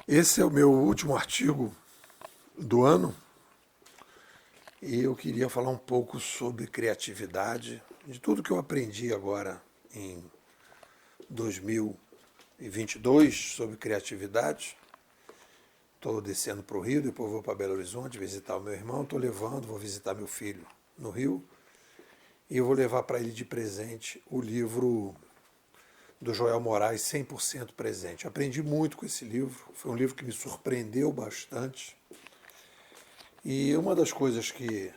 Esse é o meu último artigo do ano e eu queria falar um pouco sobre criatividade, de tudo que eu aprendi agora em 2022 sobre criatividade. Estou descendo para o Rio, depois vou para Belo Horizonte visitar o meu irmão. Vou visitar meu filho no Rio e eu vou levar para ele de presente o livro do Joel Moraes, 100% Presente. Aprendi muito com esse livro, foi um livro que me surpreendeu bastante. E uma das coisas que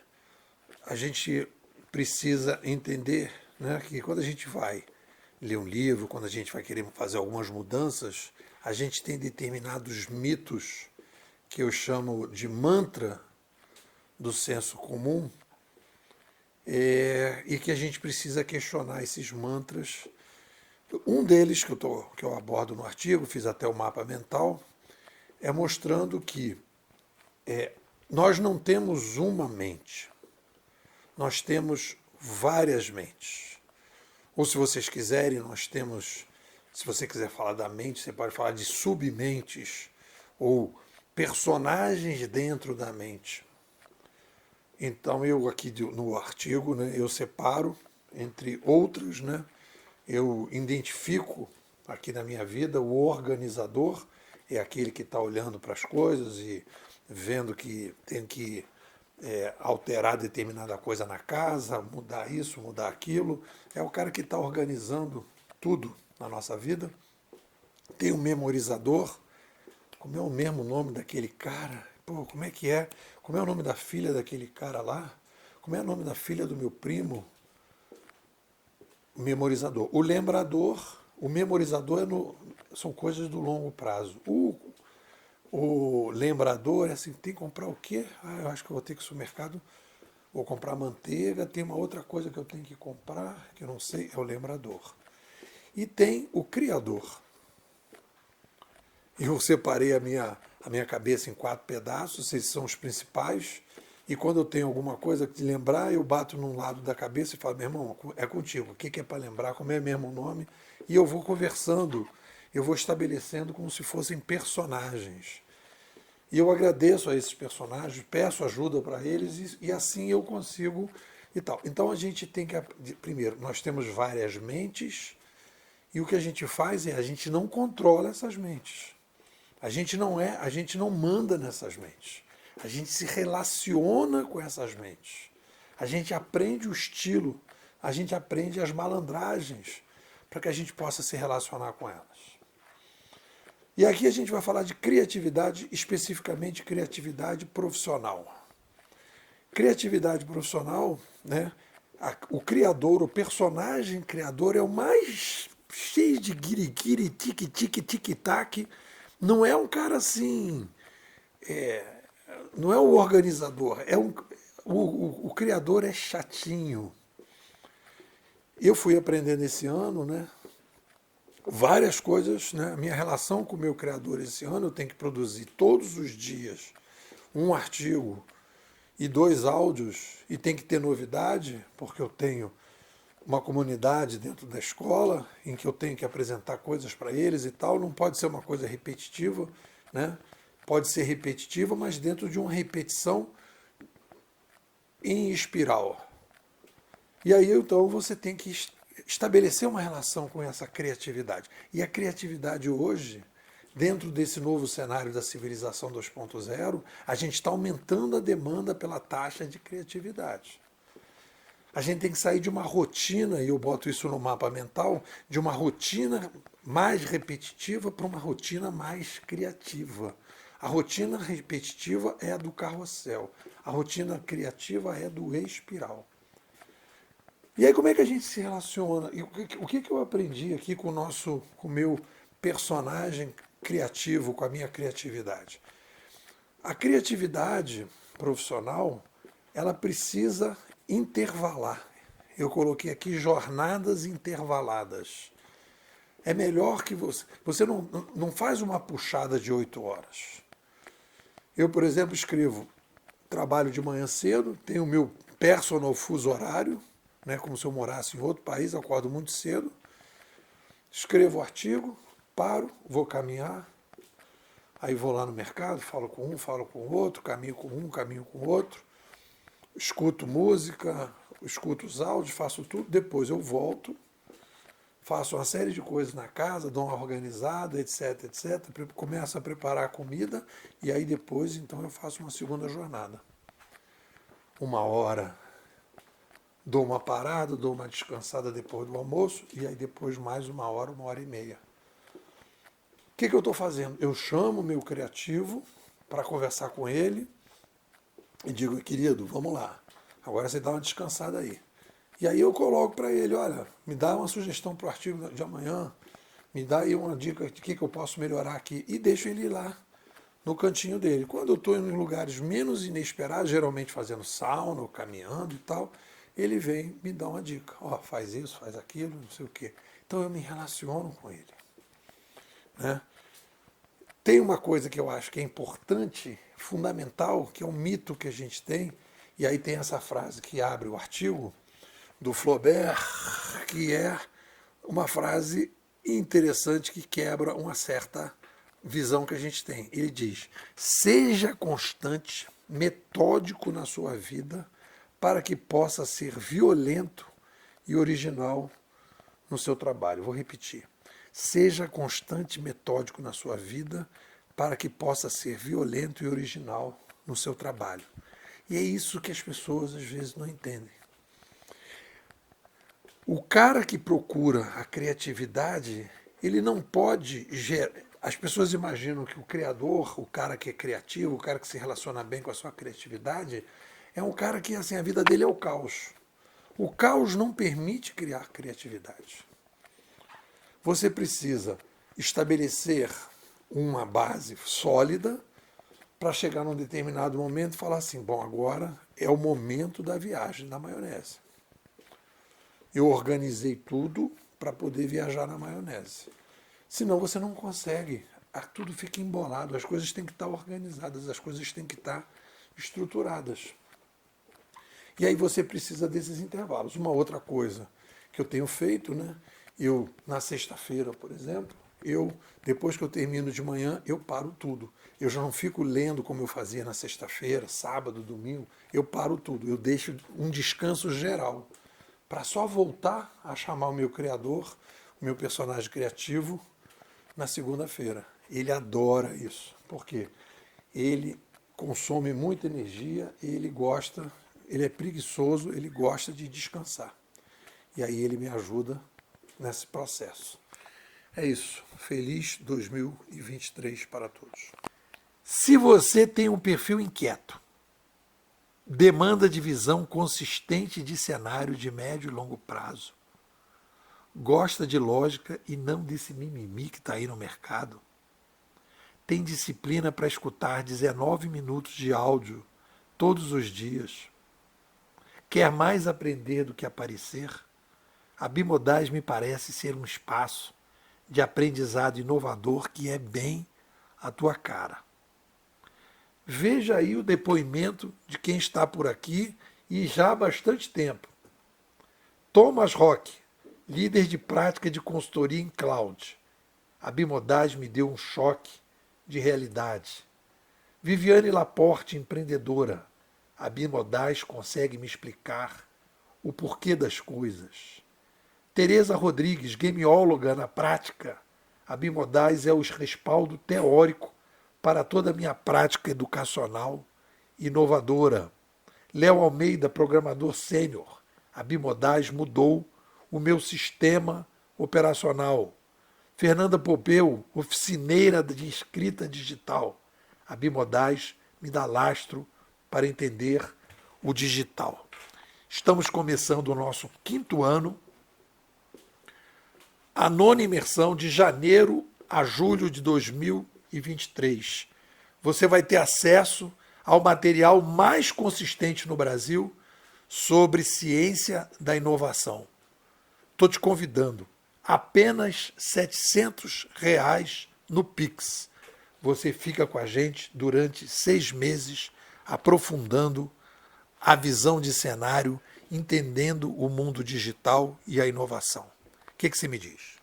a gente precisa entender, né, que quando a gente vai ler um livro, quando a gente vai querer fazer algumas mudanças, a gente tem determinados mitos que eu chamo de mantra do senso comum, e que a gente precisa questionar esses mantras. Um deles que eu abordo no artigo, fiz até o mapa mental, é mostrando que nós não temos uma mente, nós temos várias mentes. Ou se vocês quiserem, nós temos, se você quiser falar da mente, você pode falar de submentes ou personagens dentro da mente. Então eu aqui no artigo, né, eu separo entre outros, né, eu identifico aqui na minha vida o organizador, é aquele que está olhando para as coisas e vendo que tem que alterar determinada coisa na casa, mudar isso, mudar aquilo. É o cara que está organizando tudo na nossa vida. Tem um memorizador. Como é o mesmo nome daquele cara? Pô, como é que é? Como é o nome da filha daquele cara lá? Como é o nome da filha do meu primo? Memorizador. O memorizador são coisas do longo prazo. O lembrador é assim, tem que comprar o quê? Ah, eu acho que eu vou ter que ir ao supermercado, vou comprar manteiga, tem uma outra coisa que eu tenho que comprar, que eu não sei, é o lembrador. E tem o criador. Eu separei a minha cabeça em 4 pedaços, esses são os principais, e quando eu tenho alguma coisa que lembrar, eu bato num lado da cabeça e falo, meu irmão, é contigo, o que é para lembrar, como é mesmo o nome, e eu vou conversando, eu vou estabelecendo como se fossem personagens. E eu agradeço a esses personagens, peço ajuda para eles e assim eu consigo e tal. Então a gente tem que, primeiro, nós temos várias mentes e o que a gente faz é a gente não controla essas mentes. A gente não manda nessas mentes. A gente se relaciona com essas mentes. A gente aprende o estilo, a gente aprende as malandragens para que a gente possa se relacionar com elas. E aqui a gente vai falar de criatividade, especificamente criatividade profissional. Criatividade profissional, né? O criador, o personagem criador é o mais cheio de guiriguiri, tique-tique, tic-tac. Não é um cara assim, não é o organizador, o criador é chatinho. Eu fui aprendendo esse ano, né? Várias coisas, né? A minha relação com o meu criador esse ano, eu tenho que produzir todos os dias um artigo e 2 áudios, e tem que ter novidade, porque eu tenho uma comunidade dentro da escola em que eu tenho que apresentar coisas para eles e tal. Não pode ser uma coisa repetitiva, né? Pode ser repetitiva, mas dentro de uma repetição em espiral. E aí então você tem que estabelecer uma relação com essa criatividade. E a criatividade hoje, dentro desse novo cenário da civilização 2.0, a gente está aumentando a demanda pela taxa de criatividade. A gente tem que sair de uma rotina, e eu boto isso no mapa mental, de uma rotina mais repetitiva para uma rotina mais criativa. A rotina repetitiva é a do carrossel, a rotina criativa é do espiral. E aí como é que a gente se relaciona? E o que eu aprendi aqui com o meu personagem criativo, com a minha criatividade? A criatividade profissional, ela precisa intervalar. Eu coloquei aqui jornadas intervaladas. É melhor que você não faz uma puxada de 8 horas. Eu, por exemplo, escrevo, trabalho de manhã cedo, tenho o meu personal fuso horário, né, como se eu morasse em outro país, acordo muito cedo, escrevo o artigo, paro, vou caminhar, Aí vou lá no mercado, falo com um, falo com o outro, caminho com um, caminho com o outro, escuto música, escuto os áudios, faço tudo, depois eu volto, faço uma série de coisas na casa, dou uma organizada, etc, etc, começo a preparar a comida e aí depois, então, eu faço uma segunda jornada. 1 hora, dou uma parada, dou uma descansada depois do almoço e aí depois mais 1 hora, 1 hora e meia. O que eu estou fazendo? Eu chamo o meu criativo para conversar com ele e digo, querido, vamos lá, agora você dá uma descansada aí. E aí eu coloco para ele, olha, me dá uma sugestão para o artigo de amanhã, me dá aí uma dica de que eu posso melhorar aqui, e deixo ele ir lá, no cantinho dele. Quando eu estou em lugares menos inesperados, geralmente fazendo sauna ou caminhando e tal, ele vem me dá uma dica, ó, faz isso, faz aquilo, não sei o quê. Então eu me relaciono com ele. Né? Tem uma coisa que eu acho que é importante, fundamental, que é um mito que a gente tem, e aí tem essa frase que abre o artigo, do Flaubert, que é uma frase interessante que quebra uma certa visão que a gente tem. Ele diz, seja constante, metódico na sua vida, para que possa ser violento e original no seu trabalho. Vou repetir. Seja constante e metódico na sua vida para que possa ser violento e original no seu trabalho. E é isso que as pessoas às vezes não entendem. O cara que procura a criatividade, ele não pode gerar. As pessoas imaginam que o criador, o cara que é criativo, o cara que se relaciona bem com a sua criatividade, é um cara que assim, a vida dele é o caos. O caos não permite criar criatividade. Você precisa estabelecer uma base sólida para chegar num determinado momento e falar assim, bom, agora é o momento da viagem da maionese. Eu organizei tudo para poder viajar na maionese. Senão você não consegue. Tudo fica embolado, as coisas têm que estar organizadas, as coisas têm que estar estruturadas. E aí você precisa desses intervalos. Uma outra coisa que eu tenho feito, né? Eu, na sexta-feira, por exemplo, depois que eu termino de manhã, eu paro tudo. Eu já não fico lendo como eu fazia na sexta-feira, sábado, domingo. Eu paro tudo. Eu deixo um descanso geral para só voltar a chamar o meu criador, o meu personagem criativo, na segunda-feira. Ele adora isso. Por quê? Ele consome muita energia, ele é preguiçoso, ele gosta de descansar. E aí ele me ajuda nesse processo. É isso. Feliz 2023 para todos. Se você tem um perfil inquieto, demanda de visão consistente de cenário de médio e longo prazo, gosta de lógica e não desse mimimi que está aí no mercado, tem disciplina para escutar 19 minutos de áudio todos os dias, quer mais aprender do que aparecer, a Bimodais me parece ser um espaço de aprendizado inovador que é bem a tua cara. Veja aí o depoimento de quem está por aqui e já há bastante tempo. Thomas Rock, líder de prática de consultoria em cloud. A Bimodais me deu um choque de realidade. Viviane Laporte, empreendedora. A Bimodais consegue me explicar o porquê das coisas. Tereza Rodrigues, gameóloga na prática. A Bimodais é o respaldo teórico para toda a minha prática educacional inovadora. Léo Almeida, programador sênior. A Bimodais mudou o meu sistema operacional. Fernanda Popeu, oficineira de escrita digital. A Bimodais me dá lastro para entender o digital. Estamos começando o nosso 5º ano, a 9ª imersão de janeiro a julho de 2023. Você vai ter acesso ao material mais consistente no Brasil sobre ciência da inovação. Estou te convidando. Apenas R$ 700 no Pix. Você fica com a gente durante 6 meses, aprofundando a visão de cenário, entendendo o mundo digital e a inovação. O que você me diz?